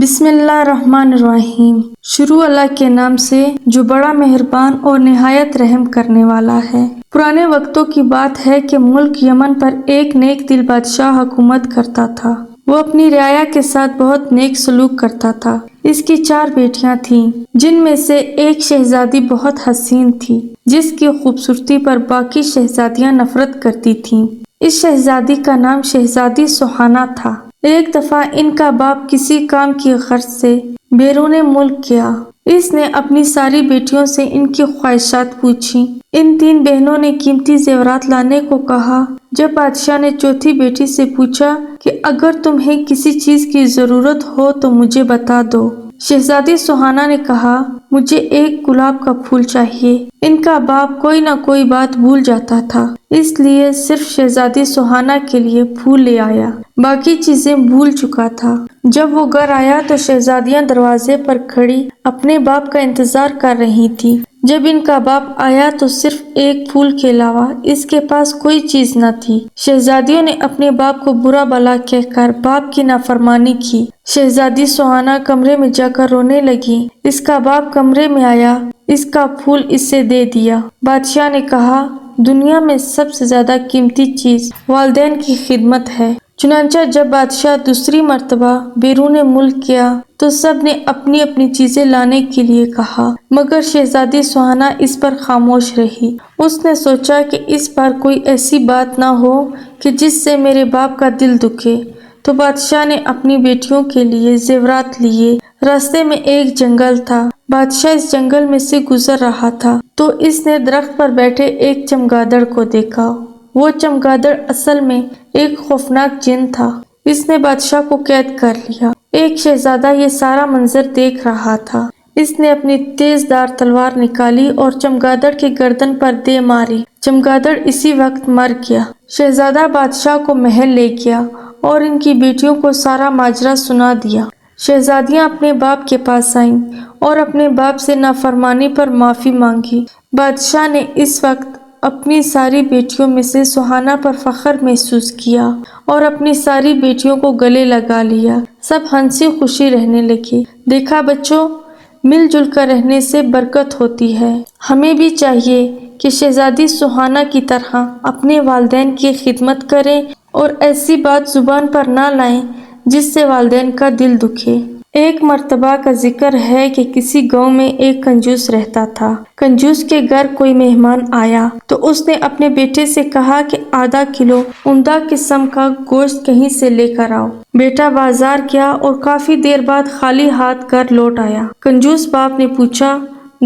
بسم اللہ الرحمن الرحیم۔ شروع اللہ کے نام سے جو بڑا مہربان اور نہایت رحم کرنے والا ہے۔ پرانے وقتوں کی بات ہے کہ ملک یمن پر ایک نیک دل بادشاہ حکومت کرتا تھا۔ وہ اپنی رعایا کے ساتھ بہت نیک سلوک کرتا تھا۔ اس کی 4 بیٹیاں تھیں، جن میں سے ایک شہزادی بہت حسین تھی، جس کی خوبصورتی پر باقی شہزادیاں نفرت کرتی تھیں۔ اس شہزادی کا نام شہزادی سوہانہ تھا۔ ایک دفعہ ان کا باپ کسی کام کی غرض سے بیرون ملک گیا۔ اس نے اپنی ساری بیٹیوں سے ان کی خواہشات پوچھی۔ ان 3 بہنوں نے قیمتی زیورات لانے کو کہا۔ جب بادشاہ نے چوتھی بیٹی سے پوچھا کہ اگر تمہیں کسی چیز کی ضرورت ہو تو مجھے بتا دو۔ شہزادی سوہانہ نے کہا، مجھے ایک گلاب کا پھول چاہیے۔ ان کا باپ کوئی نہ کوئی بات بھول جاتا تھا، اس لیے صرف شہزادی سوہانہ کے لیے پھول لے آیا، باقی چیزیں بھول چکا تھا۔ جب وہ گھر آیا تو شہزادیاں دروازے پر کھڑی اپنے باپ کا انتظار کر رہی تھیں۔ جب ان کا باپ آیا تو صرف ایک پھول کے علاوہ اس کے پاس کوئی چیز نہ تھی۔ شہزادیوں نے اپنے باپ کو برا بھلا کہہ کر باپ کی نافرمانی کی۔ شہزادی سوہانہ کمرے میں جا کر رونے لگی۔ اس کا باپ کمرے میں آیا، اس کا پھول اسے دے دیا۔ بادشاہ نے کہا، دنیا میں سب سے زیادہ قیمتی چیز والدین کی خدمت ہے۔ چنانچہ جب بادشاہ دوسری مرتبہ بیرون ملک گیا تو سب نے اپنی اپنی چیزیں لانے کے لیے کہا، مگر شہزادی سوہانہ اس پر خاموش رہی۔ اس نے سوچا کہ اس بار کوئی ایسی بات نہ ہو کہ جس سے میرے باپ کا دل دکھے، تو بادشاہ نے اپنی بیٹیوں کے لیے زیورات لیے۔ راستے میں ایک جنگل تھا۔ بادشاہ اس جنگل میں سے گزر رہا تھا تو اس نے درخت پر بیٹھے ایک چمگادڑ کو دیکھا۔ وہ چمگادڑ اصل میں ایک خوفناک جن تھا۔ اس نے بادشاہ کو قید کر لیا۔ ایک شہزادہ یہ سارا منظر دیکھ رہا تھا۔ اس نے اپنی تیز دھار تلوار نکالی اور چمگادڑ کی گردن پر دے ماری۔ چمگادڑ اسی وقت مر گیا۔ شہزادہ بادشاہ کو محل لے گیا اور ان کی بیٹیوں کو سارا ماجرا سنا دیا۔ شہزادیاں اپنے باپ کے پاس آئیں اور اپنے باپ سے نافرمانی پر معافی مانگی۔ بادشاہ نے اس وقت اپنی ساری بیٹیوں میں سے سوہانہ پر فخر محسوس کیا اور اپنی ساری بیٹیوں کو گلے لگا لیا۔ سب ہنسی خوشی رہنے لگے۔ دیکھا بچوں، مل جل کر رہنے سے برکت ہوتی ہے۔ ہمیں بھی چاہیے کہ شہزادی سوہانہ کی طرح اپنے والدین کی خدمت کریں اور ایسی بات زبان پر نہ لائیں جس سے والدین کا دل دکھے۔ ایک مرتبہ کا ذکر ہے کہ کسی گاؤں میں ایک کنجوس رہتا تھا۔ کنجوس کے گھر کوئی مہمان آیا تو اس نے اپنے بیٹے سے کہا کہ آدھا کلو عمدہ قسم کا گوشت کہیں سے لے کر آؤ۔ بیٹا بازار گیا اور کافی دیر بعد خالی ہاتھ گھر لوٹ آیا۔ کنجوس باپ نے پوچھا،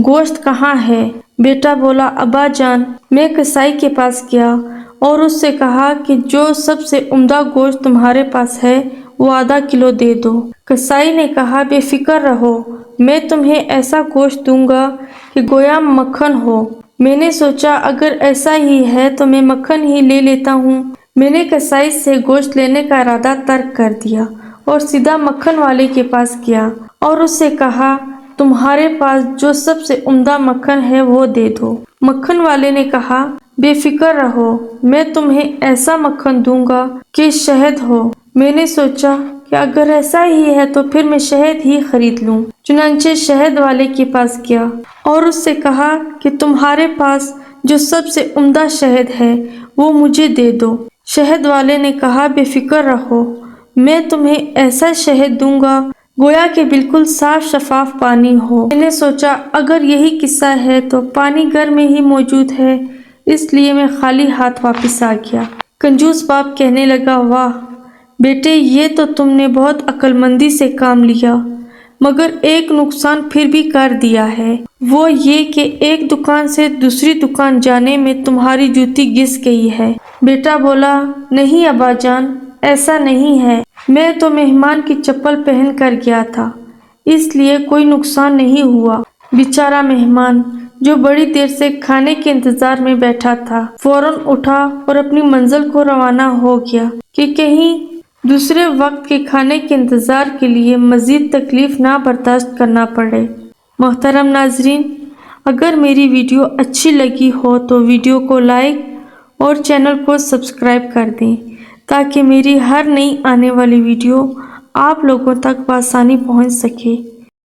گوشت کہاں ہے؟ بیٹا بولا، ابا جان، میں کسائی کے پاس گیا اور اس سے کہا کہ جو سب سے عمدہ گوشت تمہارے پاس ہے وہ آدھا کلو دے دو۔ کسائی نے کہا، بے فکر رہو، میں تمہیں ایسا گوشت دوں گا کہ گویا مکھن ہو۔ میں نے سوچا اگر ایسا ہی ہے تو میں مکھن ہی لے لیتا ہوں۔ میں نے کسائی سے گوشت لینے کا ارادہ ترک کر دیا اور سیدھا مکھن والے کے پاس گیا اور اس سے کہا، تمہارے پاس جو سب سے عمدہ مکھن ہے وہ دے دو۔ مکھن والے نے کہا، بے فکر رہو، میں تمہیں ایسا مکھن دوں گا کہ شہد ہو۔ میں نے سوچا کہ اگر ایسا ہی ہے تو پھر میں شہد ہی خرید لوں۔ چنانچہ شہد والے کے پاس گیا اور اس سے کہا کہ تمہارے پاس جو سب سے عمدہ شہد ہے وہ مجھے دے دو۔ شہد والے نے کہا، بے فکر رہو، میں تمہیں ایسا شہد دوں گا گویا کہ بالکل صاف شفاف پانی ہو۔ میں نے سوچا اگر یہی قصہ ہے تو پانی گھر میں ہی موجود ہے، اس لیے میں خالی ہاتھ واپس آ گیا۔ کنجوس باپ کہنے لگا، واہ بیٹے، یہ تو تم نے بہت عقل مندی سے کام لیا، مگر ایک نقصان پھر بھی کر دیا ہے، وہ یہ کہ ایک دکان سے دوسری دکان جانے میں تمہاری جوتی گھس گئی ہے۔ بیٹا بولا، نہیں ابا جان، ایسا نہیں ہے، میں تو مہمان کی چپل پہن کر گیا تھا، اس لیے کوئی نقصان نہیں ہوا۔ بیچارہ مہمان جو بڑی دیر سے کھانے کے انتظار میں بیٹھا تھا فوراً اٹھا اور اپنی منزل کو روانہ ہو گیا کہ کہیں دوسرے وقت کے کھانے کے انتظار کے لیے مزید تکلیف نہ برداشت کرنا پڑے۔ محترم ناظرین، اگر میری ویڈیو اچھی لگی ہو تو ویڈیو کو لائک اور چینل کو سبسکرائب کر دیں تاکہ میری ہر نئی آنے والی ویڈیو آپ لوگوں تک بآسانی پہنچ سکے۔